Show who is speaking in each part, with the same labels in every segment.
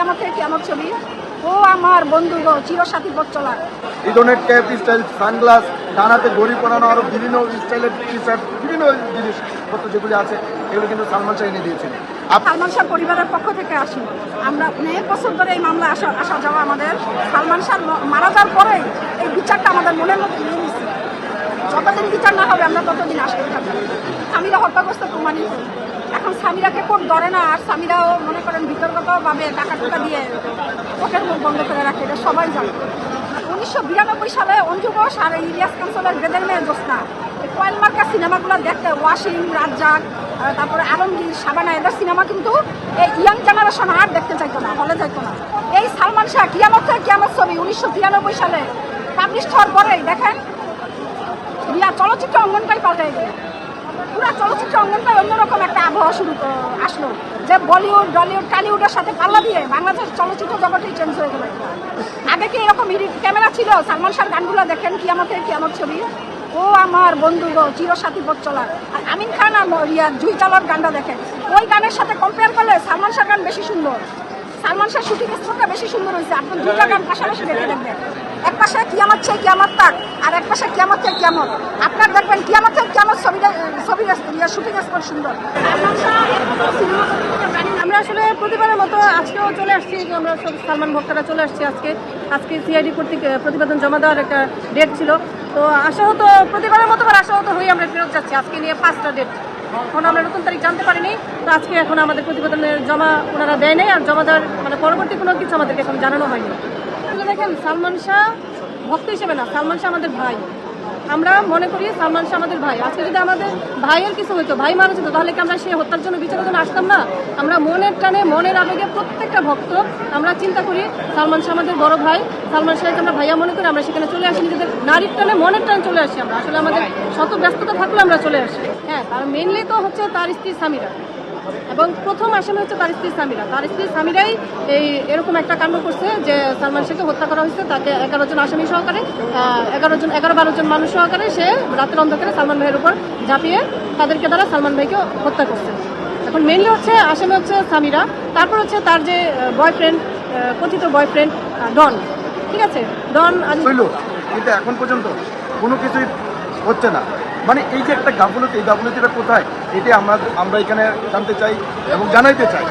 Speaker 1: কিয়ামত থেকে কিয়ামত ছবি, ও আমার বন্ধু গো চিরসাথী পথ চলার।
Speaker 2: এই ধরনের ক্যাপ স্টাইল, সানগ্লাস, ডানাতে ঘড়ি পরানো, আরো বিভিন্ন স্টাইলের টি শার্ট, বিভিন্ন জিনিসপত্র যেগুলি আছে এগুলো কিন্তু সালমান শাহ এনে দিয়েছেন।
Speaker 1: সালমান শাহ পরিবারের পক্ষ থেকে আসি, আমরা অনেক বছর ধরে এই মামলা আসা যাওয়া আমাদের। সালমান শাহ মারা যাওয়ার পরে এই বিচারটা আমাদের মনের মধ্যে নিয়ে নিচ্ছি। যতদিন বিচার না হবে আমরা ততদিন আসতে থাকবো। স্বামীরা হত্যাগ্রস্ত প্রমাণিত, এখন স্বামীরাকে কোর্ট ধরে না, আর স্বামীরাও মনে করেন বিতর্কতভাবে টাকা টাকা দিয়ে কোর্টের মুখ বন্ধ করে রাখে, এটা সবাই জানে। 1992 সালে অঞ্জু ঘোষ আর ইলিয়াস কাঞ্চলের বেদের মেয়ে জোৎস্না, কয়েল মার্কা সিনেমাগুলো দেখতে, ওয়াসিম, রাজ্জাক, তারপরে আলমগীর, শাবানা, এদের সিনেমা কিন্তু এই ইয়াং জেনারেশন আর দেখতে চাইতো না, হলে যাইতো না। এই সালমান শাহ কিয়ামত থেকে কিয়ামত ছবি 1993 সালে পাবলিশ হওয়ার পরেই দেখেন চলচ্চিত্র অঙ্গনটাই পাল্টে গেল। পুরো চলচ্চিত্র অঙ্গনটাই অন্যরকম একটা আবহাওয়া আসলো, যে বলিউড, টলিউড, টলিউডের সাথে পাল্লা দিয়ে বাংলাদেশ চলচ্চিত্র জগতেই চেঞ্জ হয়ে গেল। আগে কি এরকম ক্যামেরা ছিল? সালমান শাহর গানগুলো দেখেন, কিয়ামত থেকে কিয়ামত ছবি, ও আমার বন্ধু গো চিরসাথী পথ চলার। আর আমিন খান আর জুই চালার গানটা দেখেন, ওই গানের সাথে কম্পেয়ার করলে সালমান শাহর গান বেশি সুন্দর। সালমান শাহ শুটিং স্পটটা বেশি সুন্দর হয়েছে। আপনি দুইটা গান পাশাপাশি দেখে দেখবেন, এক পাশে কিয়ামত থেকে কিয়ামত তাক, আর এক পাশে কিয়ামত থেকে কিয়ামত। আপনার দেখবেন কিয়ামত থেকে কিয়ামত ছবির শুটিং স্পট সুন্দর।
Speaker 3: আমরা আসলে প্রতিবারের মতো আজকেও চলে আসছি, আমরা সব সালমান ভক্তরা চলে আসছি। আজকে সিআইডি কর্তৃক প্রতিবেদন জমা দেওয়ার একটা ডেট ছিল, তো আশাহত প্রতিবারের মতো আশাহত হয়ে আমরা ফেরত যাচ্ছি। আজকে নিয়ে 5টা ডেট, এখন আমরা নতুন তারিখ জানতে পারিনি। তো আজকে এখন আমাদের প্রতিবেদনের জমা ওনারা দেয় নাই, আর জমা দেওয়ার পরবর্তী কোনো কিছু আমাদেরকে এখন জানানো হয়নি। দেখেন, সালমান শাহ ভক্ত হিসেবে না, সালমান শাহ আমাদের ভাই। আমরা মনে করি সালমান শাহ আমাদের ভাই। আজকে যদি আমাদের ভাইয়ের কিছু হতো, ভাই মারা যেত, তাহলে কি আমরা সেই হত্যার জন্য বিচারের জন্য আসতাম না? আমরা মনের টানে, মনের আবেগে প্রত্যেকটা ভক্ত আমরা চিন্তা করি সালমান শাহ আমাদের বড় ভাই, সালমান শাহকে আমরা ভাইয়া মনে করি। আমরা সেখানে চলে আসি, নিজেদের নারীর টানে, মনের টানে চলে আসি। আমরা আসলে আমাদের শত ব্যস্ততা থাকলে আমরা চলে আসি। হ্যাঁ, তার মেনলি তো হচ্ছে তার স্ত্রী সামিরা, এবং প্রথম আসামি হচ্ছে তার স্ত্রী সামিরা। তার স্ত্রী সামিরাই এরকম একটা কাণ্ড করছে যে সালমান শাহকে হত্যা করা হয়েছে। তাকে 11 জন আসামি সহকারে, 11-12 জন মানুষ সহকারে সে রাতের অন্ধকারে সালমান ভাইয়ের উপর ঝাঁপিয়ে তাদেরকে দ্বারা সালমান ভাইকে হত্যা করছে। এখন মেনলি হচ্ছে আসামি হচ্ছে সামিরা, তারপর হচ্ছে তার যে বয়ফ্রেন্ড, কথিত বয়ফ্রেন্ড ডন। ঠিক আছে, ডন
Speaker 2: কিন্তু এখন পর্যন্ত কোনো কিছুই হচ্ছে না। মানে এই যে একটা গাফলতি, এই গাফলতিটা কোথায়, এটি আমরা এখানে জানতে চাই এবং জানাইতে চাই।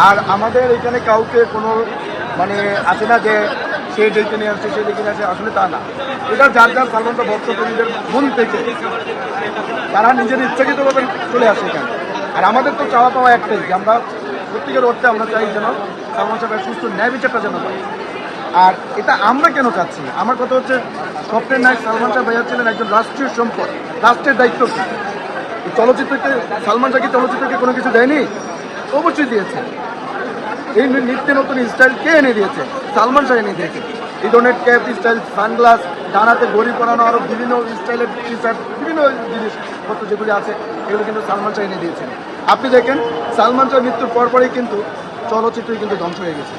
Speaker 2: আর আমাদের এখানে কাউকে কোনো মানে আছে না যে সে ডেকে নিয়ে আসছে, সে ডেকে নিয়ে আসে, আসলে তা না। এটা যার সালমান শাহ ভক্তপ্রেমীদের মন থেকে তারা নিজের ইচ্ছাকৃতভাবে চলে আসে এখানে। আর আমাদের তো চাওয়া পাওয়া একটাই, যে আমরা প্রত্যেকের অর্থে আমরা চাই যেন সালমান শাহের সুস্থ ন্যায় বিচারটা যেন পাই। আর এটা আমরা কেন চাচ্ছি? আমার কথা হচ্ছে, স্বপ্নের নায়ক সালমান শাহ ভাইয়া ছিলেন একজন রাষ্ট্রীয় সম্পদ, রাষ্ট্রের দায়িত্ব কি? চলচ্চিত্রকে সালমান শাহ কি চলচ্চিত্রকে কোনো কিছু দেয়নি? অবশ্যই দিয়েছে। এই নিত্য নতুন স্টাইল কে এনে দিয়েছে? সালমান শাহ এনে দিয়েছে। এই ধরনের ক্যাপ স্টাইল, সানগ্লাস, ডানাতে ঘড়ি পরানো, আরো বিভিন্ন স্টাইলের টি শার্ট, বিভিন্ন জিনিসপত্র যেগুলি আছে এগুলো কিন্তু সালমান শাহ এনে দিয়েছেন। আপনি দেখেন, সালমান শাহ মৃত্যুর পরপরই কিন্তু চলচ্চিত্রই কিন্তু ধ্বংস হয়ে গেছে।